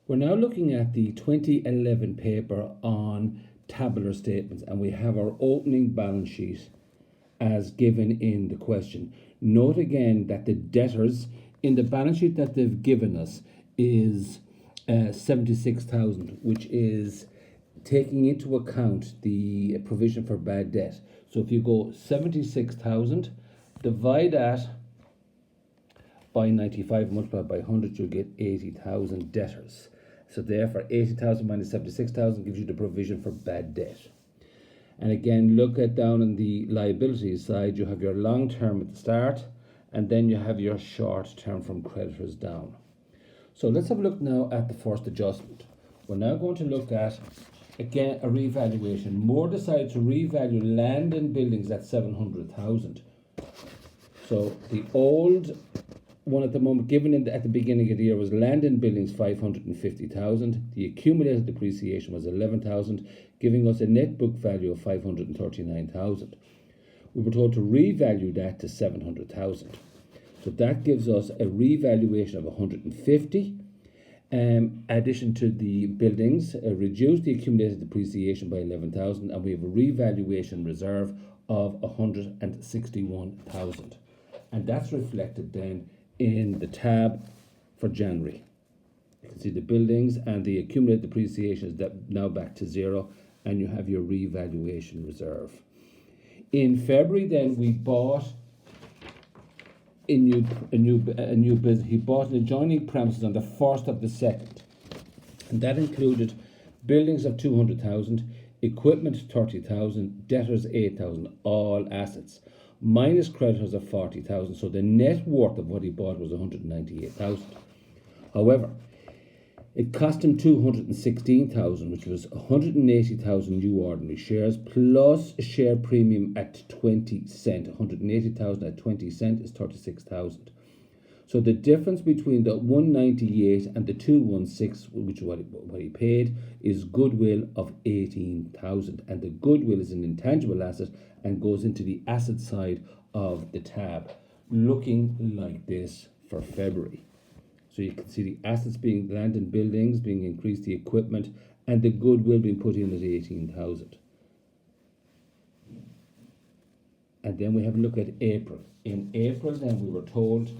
We're now looking at the 2011 paper on tabular statements, and we have our opening balance sheet as given in the question. Note again that the debtors in the balance sheet that they've given us is 76,000, which is taking into account the provision for bad debt. So if you go 76,000, divide that by 95, multiplied by 100, you'll get 80,000 debtors. So therefore 80,000 minus 76,000 gives you the provision for bad debt. And again, look at down on the liabilities side, you have your long term at the start, and then you have your short term from creditors down. So let's have a look now at the first adjustment. We're now going to look at, again, a revaluation. Moore decided to revalue land and buildings at 700,000. So the old one at the moment given at the beginning of the year was land and buildings 550,000. The accumulated depreciation was 11,000, giving us a net book value of 539,000. We were told to revalue that to 700,000. So that gives us a revaluation of 150. Addition to the buildings, reduce the accumulated depreciation by 11,000, and we have a revaluation reserve of 161,000. And that's reflected then in the tab for January. You can see the buildings and the accumulated depreciation is now back to zero, and you have your revaluation reserve. In February, then we bought a new business. He bought an adjoining premises on the 1st of the 2nd, and that included buildings of 200,000, equipment 30,000, debtors 8,000, all assets, minus creditors of 40,000. So the net worth of what he bought was 198,000. However, it cost him 216,000, which was 180,000 new ordinary shares plus a share premium at 20 cent. 180,000 at 20 cent is 36,000. So the difference between the 198 and the 216, which is what he paid, is goodwill of 18,000. And the goodwill is an intangible asset and goes into the asset side of the tab, looking like this for February. So you can see the assets being land and buildings being increased, the equipment, and the goodwill being put in at 18,000. And then we have a look at April. In April, then we were told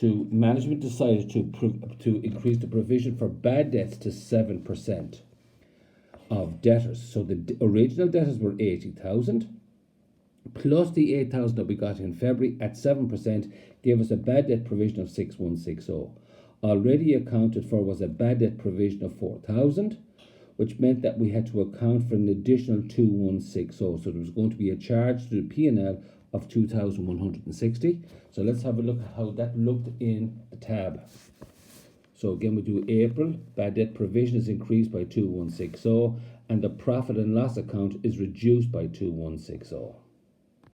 management decided to increase the provision for bad debts to 7% of debtors. So the original debtors were 80,000. Plus the 8,000 that we got in February at 7% gave us a bad debt provision of 6160. Already accounted for was a bad debt provision of 4,000, which meant that we had to account for an additional 2160. So there was going to be a charge to the P&L of 2,160. So let's have a look at how that looked in the tab. So again, we do April, bad debt provision is increased by 2160, and the profit and loss account is reduced by 2160.